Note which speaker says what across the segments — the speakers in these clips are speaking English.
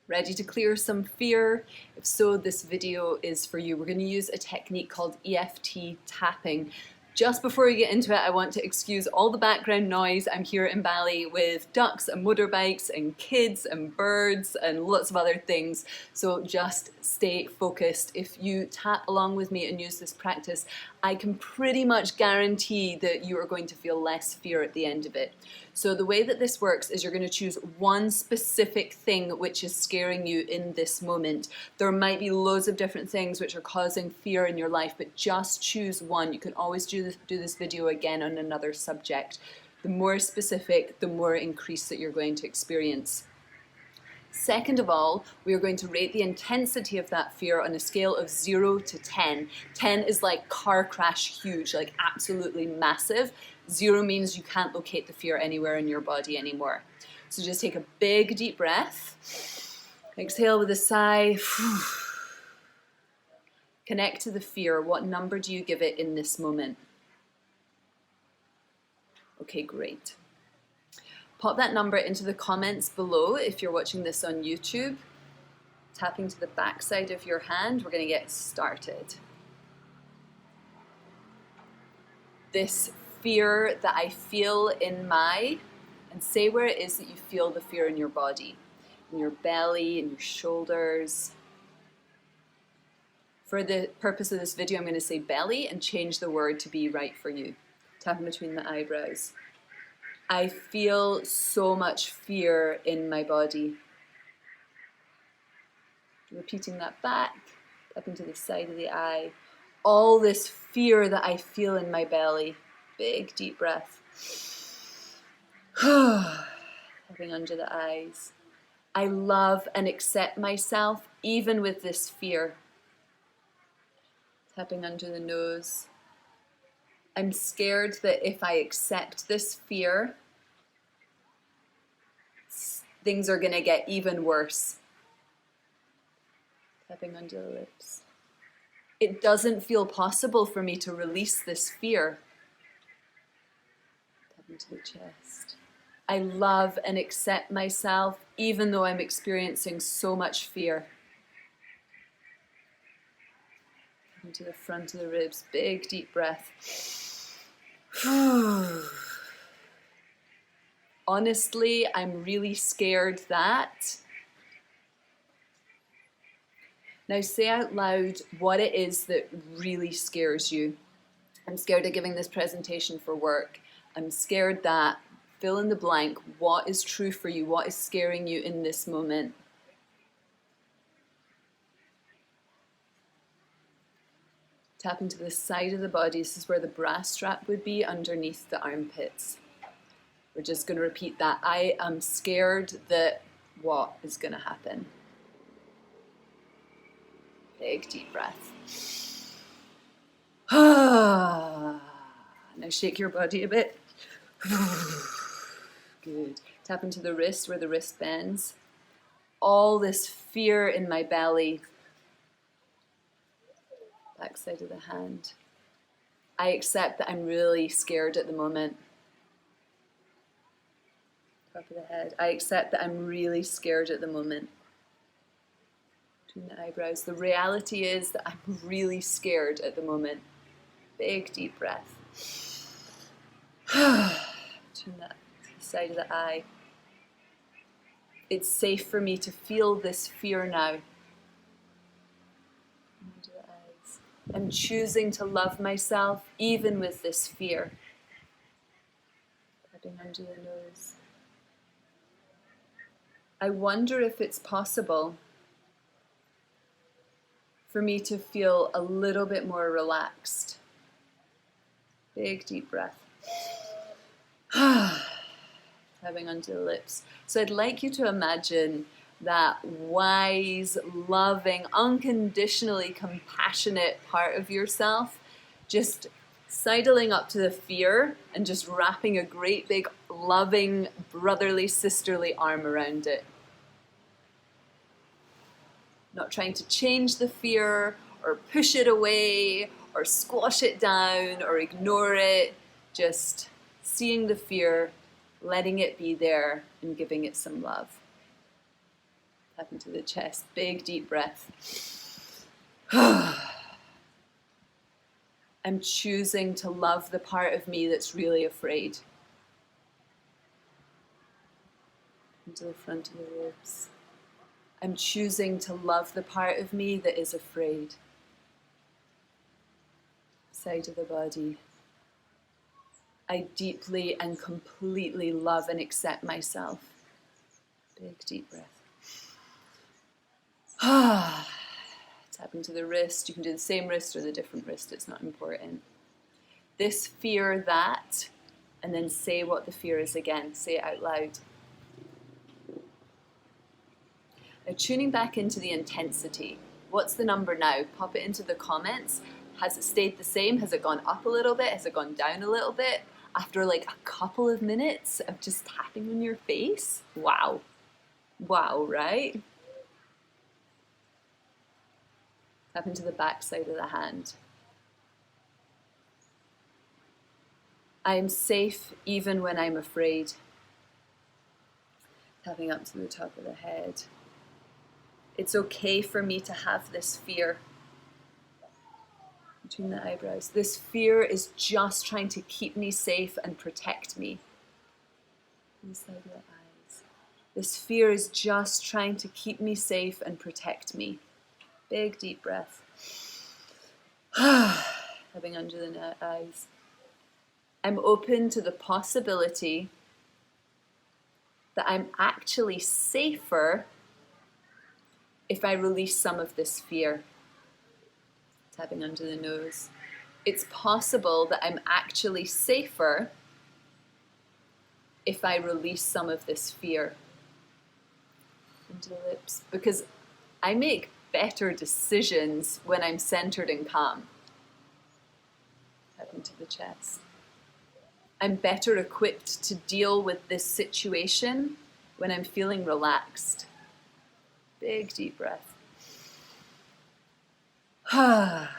Speaker 1: Ready to clear some fear? If so, this video is for you. We're going to use a technique called EFT tapping. Just before we get into it, I want to excuse all the background noise. I'm here in Bali with ducks and motorbikes and kids and birds and lots of other things. So just stay focused. If you tap along with me and use this practice, I can pretty much guarantee that you are going to feel less fear at the end of it. So the way that this works is you're going to choose one specific thing which is scaring you in this moment. There might be loads of different things which are causing fear in your life, but just choose one. You can always do this video again on another subject. The more specific, the more increase that you're going to experience. Second of all, we are going to rate the intensity of that fear on a scale of 0 to 10. 10 is like car crash huge, like absolutely massive. 0 means you can't locate the fear anywhere in your body anymore. So just take a big deep breath. Exhale with a sigh. Connect to the fear. What number do you give it in this moment? Okay, great. Pop that number into the comments below if you're watching this on YouTube. Tapping to the back side of your hand, we're going to get started. This fear that I feel in and say where it is that you feel the fear in your body, in your belly, in your shoulders. For the purpose of this video, I'm going to say belly and change the word to be right for you. Tapping between the eyebrows. I feel so much fear in my body. Repeating that back, tapping to the side of the eye. All this fear that I feel in my belly. Big deep breath. Tapping under the eyes. I love and accept myself even with this fear. Tapping under the nose. I'm scared that if I accept this fear, things are going to get even worse. Tapping under the lips. It doesn't feel possible for me to release this fear. Tapping to the chest. I love and accept myself even though I'm experiencing so much fear. Tapping to the front of the ribs. Big deep breath. Honestly, I'm really scared that. Now say out loud what it is that really scares you. I'm scared of giving this presentation for work. I'm scared that, fill in the blank, what is true for you? What is scaring you in this moment? Tap into the side of the body. This is where the bra strap would be, underneath the armpits. We're just going to repeat that. I am scared that what is going to happen? Big deep breath. Now shake your body a bit. Good. Tap into the wrist where the wrist bends. All this fear in my belly. Back side of the hand. I accept that I'm really scared at the moment. Top of the head. I accept that I'm really scared at the moment. Between the eyebrows. The reality is that I'm really scared at the moment. Big deep breath. Between the side of the eye. It's safe for me to feel this fear now. I'm choosing to love myself even with this fear. Tapping under the nose. I wonder if it's possible for me to feel a little bit more relaxed. Big deep breath. Tapping under the lips. So I'd like you to imagine that wise, loving, unconditionally compassionate part of yourself just sidling up to the fear and just wrapping a great big loving brotherly sisterly arm around it. Not trying to change the fear or push it away or squash it down or ignore it, just seeing the fear, letting it be there and giving it some love. Tap into the chest. Big deep breath. I'm choosing to love the part of me that's really afraid. Into the front of the ribs. I'm choosing to love the part of me that is afraid. Side of the body. I deeply and completely love and accept myself. Big deep breath. Tap into the wrist. You can do the same wrist or the different wrist, it's not important. This fear that, and then say what the fear is again. Say it out loud. Now tuning back into the intensity. What's the number now? Pop it into the comments. Has it stayed the same? Has it gone up a little bit? Has it gone down a little bit? After like a couple of minutes of just tapping on your face? Wow. Wow, right? Tap into the back side of the hand. I am safe even when I'm afraid. Tapping up to the top of the head. It's okay for me to have this fear. Between the eyebrows. This fear is just trying to keep me safe and protect me. Inside the eyes. This fear is just trying to keep me safe and protect me. Big deep breath. Having under the eyes. I'm open to the possibility that I'm actually safer if I release some of this fear. Tapping under the nose. It's possible that I'm actually safer if I release some of this fear. Into the lips. Because I make better decisions when I'm centered and calm. Tap into the chest. I'm better equipped to deal with this situation when I'm feeling relaxed. Big deep breath. To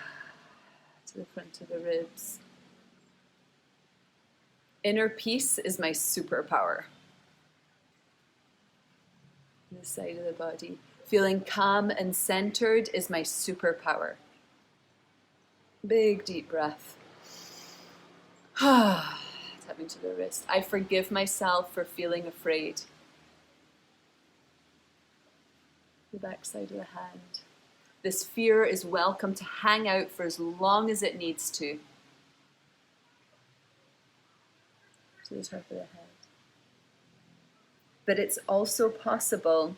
Speaker 1: the front of the ribs. Inner peace is my superpower. The side of the body. Feeling calm and centered is my superpower. Big deep breath. Tapping to the wrist. I forgive myself for feeling afraid. The back side of the hand. This fear is welcome to hang out for as long as it needs to. To the top of the head. But it's also possible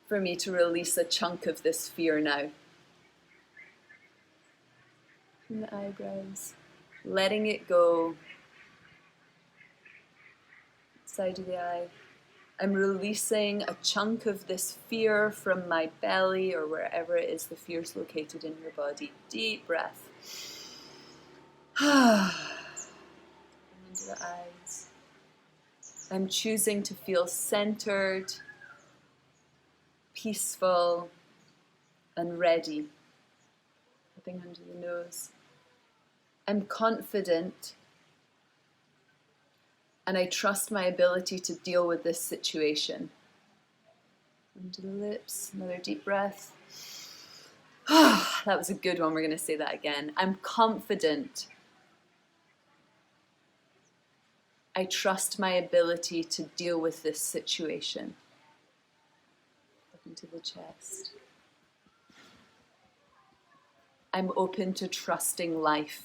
Speaker 1: for me to release a chunk of this fear now. From the eyebrows. Letting it go. Side of the eye. I'm releasing a chunk of this fear from my belly or wherever it is the fear's located in your body. Deep breath. Into the eyes. I'm choosing to feel centered, peaceful, and ready. Tapping under the nose. I'm confident and I trust my ability to deal with this situation. Under the lips, another deep breath. That was a good one, we're going to say that again. I'm confident. I trust my ability to deal with this situation. Up into the chest. I'm open to trusting life.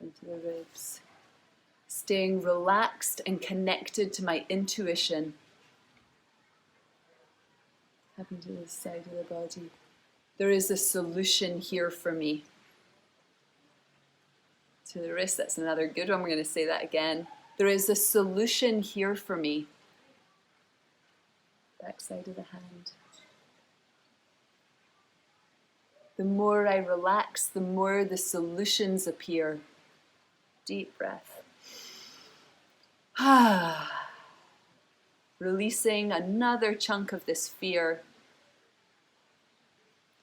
Speaker 1: Into the ribs. Staying relaxed and connected to my intuition. Up into the side of the body. There is a solution here for me. To the wrist, that's another good one. We're going to say that again. There is a solution here for me. Back side of the hand. The more I relax, the more the solutions appear. Deep breath. Releasing another chunk of this fear.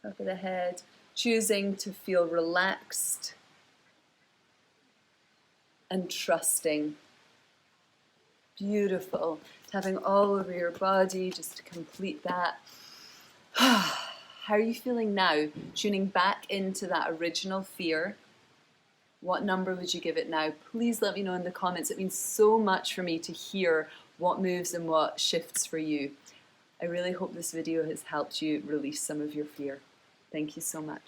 Speaker 1: Top of the head. Choosing to feel relaxed and trusting. Beautiful. tapping all over your body just to complete that. How are you feeling now? Tuning back into that original fear. What number would you give it now? Please let me know in the comments. It means so much for me to hear what moves and what shifts for you. I really hope this video has helped you release some of your fear. Thank you so much.